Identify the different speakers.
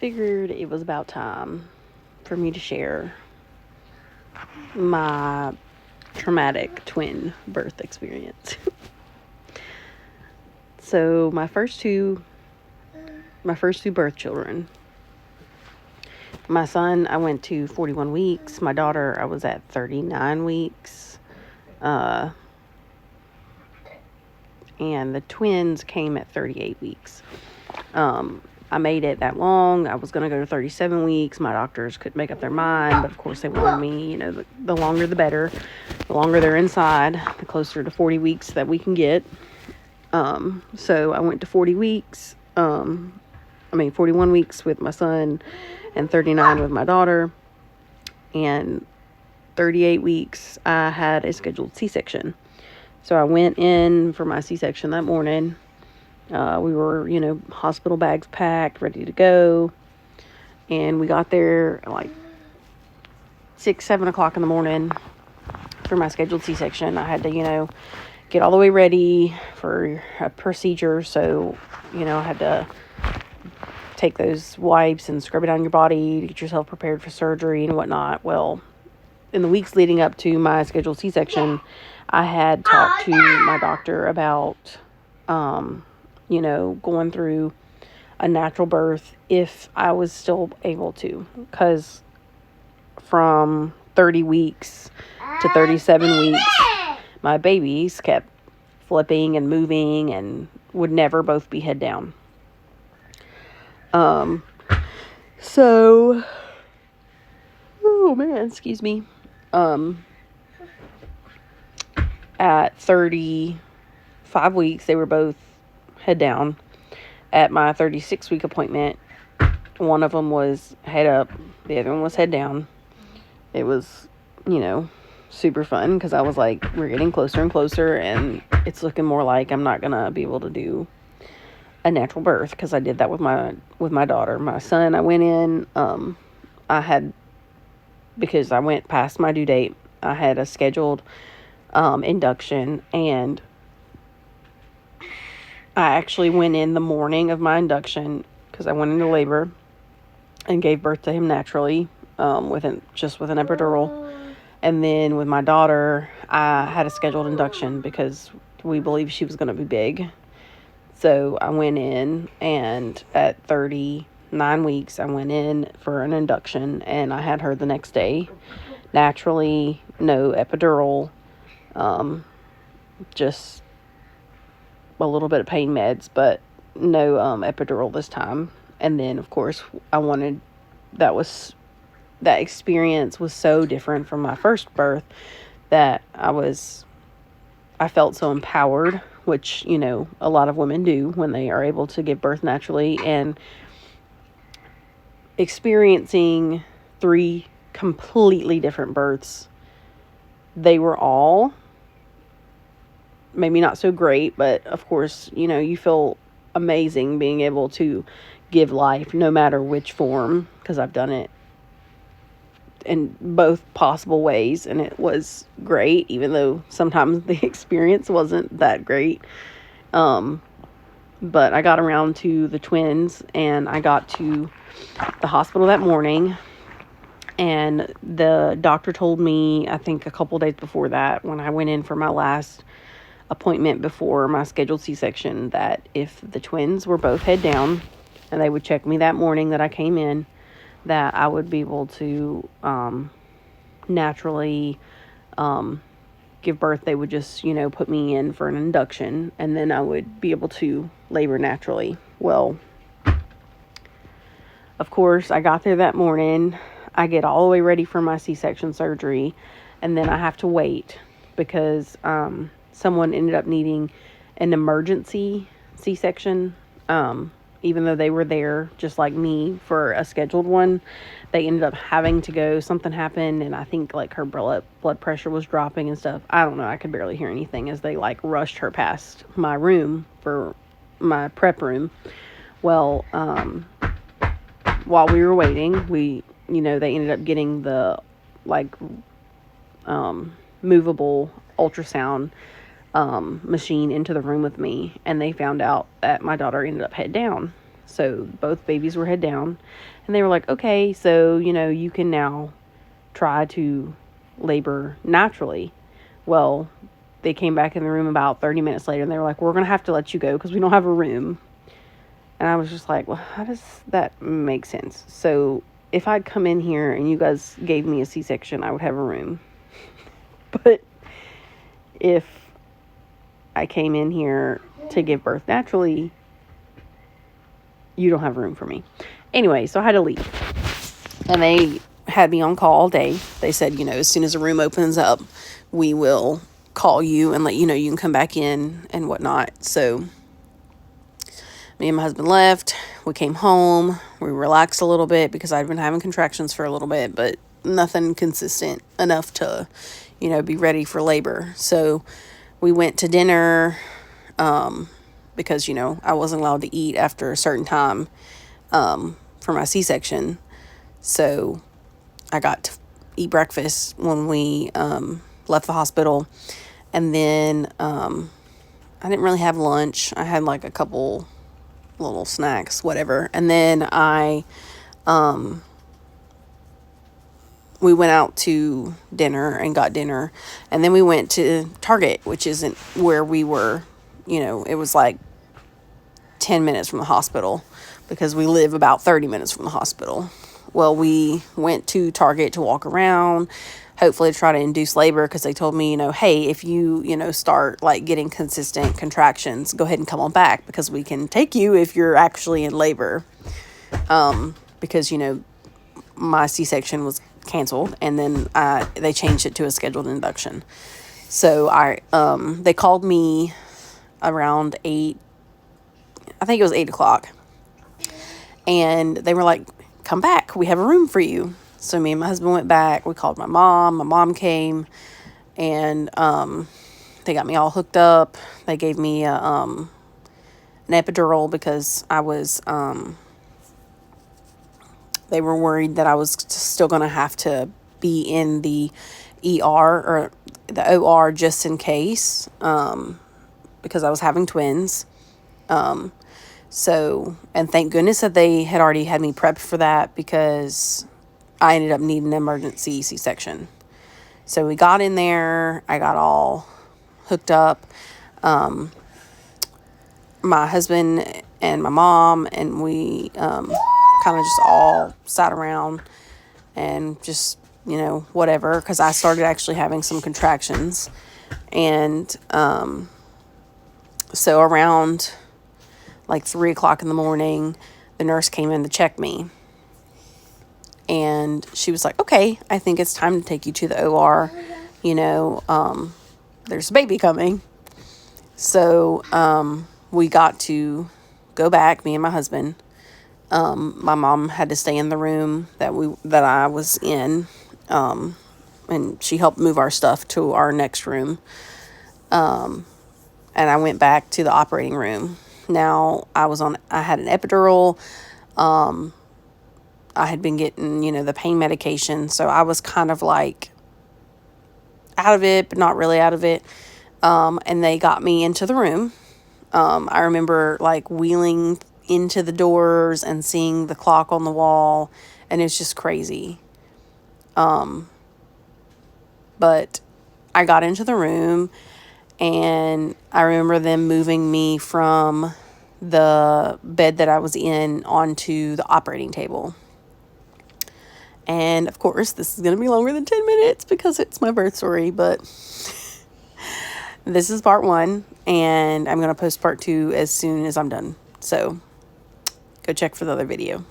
Speaker 1: figured it was about time for me to share my traumatic twin birth experience. So my first two birth children. My son, I went to 41 weeks. My daughter, I was at 39 weeks. And the twins came at 38 weeks. I made it that long. I was going to go to 37 weeks. My doctors couldn't make up their mind, but of course they wanted me, the longer the better. The longer they're inside, the closer to 40 weeks that we can get. So I went to 41 weeks with my son and 39 with my daughter. And 38 weeks, I had a scheduled C-section. So I went in for my C-section that morning. We were, hospital bags packed, ready to go. And we got there at like 6, 7 o'clock in the morning for my scheduled C-section. I had to, get all the way ready for a procedure. So, I had to take those wipes and scrub it on your body to get yourself prepared for surgery and whatnot. Well, in the weeks leading up to my scheduled C-section, I had talked to my doctor about, going through a natural birth if I was still able to. Because from 30 weeks to 37 weeks, my babies kept flipping and moving and would never both be head down. So, oh man, excuse me. At 35 weeks, they were both head down. At my 36-week appointment, one of them was head up, the other one was head down. It was, super fun because I was like, we're getting closer and closer, and it's looking more like I'm not gonna be able to do a natural birth because I did that with my daughter. My son, I went in, because I went past my due date, I had a scheduled induction, and I actually went in the morning of my induction because I went into labor and gave birth to him naturally, with an epidural. And then with my daughter, I had a scheduled induction because we believed she was going to be big. So I went in, and at 39 weeks, I went in for an induction, and I had her the next day. Naturally, no epidural, just a little bit of pain meds, but no epidural this time. And then, of course, that experience was so different from my first birth that I felt so empowered, which, a lot of women do when they are able to give birth naturally. And experiencing 3 completely different births, they were all maybe not so great, but of course, you feel amazing being able to give life no matter which form, because I've done it in both possible ways, and it was great, even though sometimes the experience wasn't that great. But I got around to the twins, and I got to the hospital that morning, and the doctor told me, I think a couple days before that, when I went in for my last appointment before my scheduled C-section, that if the twins were both head down, and they would check me that morning that I came in, that I would be able to naturally give birth. They would just, put me in for an induction, and then I would be able to labor naturally. Well, of course, I got there that morning. I get all the way ready for my C-section surgery, and then I have to wait because someone ended up needing an emergency C-section. Even though they were there just like me for a scheduled one, they ended up having to go. Something happened, and I think like her blood pressure was dropping and stuff. I don't know. I could barely hear anything as they like rushed her past my room for my prep room. Well, while we were waiting, they ended up getting the movable ultrasound machine into the room with me, and they found out that my daughter ended up head down. So both babies were head down. And they were like, okay, so, you can now try to labor naturally. Well, they came back in the room about 30 minutes later and they were like, we're going to have to let you go because we don't have a room. And I was just like, well, how does that make sense? So if I'd come in here and you guys gave me a C-section, I would have a room. But if I came in here to give birth naturally, you don't have room for me. Anyway, so I had to leave. And they had me on call all day. They said, as soon as a room opens up, we will call you and let you know you can come back in and whatnot. So me and my husband left. We came home. We relaxed a little bit because I'd been having contractions for a little bit, but nothing consistent enough to, be ready for labor. So we went to dinner because, I wasn't allowed to eat after a certain time for my C-section. So I got to eat breakfast when we left the hospital. And then I didn't really have lunch. I had like a couple little snacks, whatever. And then we went out to dinner and got dinner. And then we went to Target, which isn't where we were. It was like 10 minutes from the hospital because we live about 30 minutes from the hospital. Well, we went to Target to walk around, hopefully to try to induce labor because they told me, hey, if you, start like getting consistent contractions, go ahead and come on back because we can take you if you're actually in labor. Because, my C-section was canceled and then they changed it to a scheduled induction. So they called me around 8, I think it was 8 o'clock. And they were like, come back, we have a room for you. So me and my husband went back. We called my mom came, and they got me all hooked up. They gave me an epidural because I was they were worried that I was still going to have to be in the ER or the OR just in case, because I was having twins. So, and thank goodness that they had already had me prepped for that because I ended up needing an emergency C-section. So we got in there. I got all hooked up. My husband and my mom and we kind of just all sat around and just, whatever, because I started actually having some contractions. And so around like 3 o'clock in the morning, the nurse came in to check me. And she was like, okay, I think it's time to take you to the OR. There's a baby coming. So we got to go back, me and my husband. My mom had to stay in the room that I was in. And she helped move our stuff to our next room. And I went back to the operating room. Now I had an epidural. I had been getting, the pain medication. So I was kind of like out of it, but not really out of it. And they got me into the room. I remember like wheeling into the doors and seeing the clock on the wall, and it's just crazy. But I got into the room, and I remember them moving me from the bed that I was in onto the operating table. And of course, this is going to be longer than 10 minutes because it's my birth story, but this is part 1, and I'm going to post part 2 as soon as I'm done. So go check for the other video.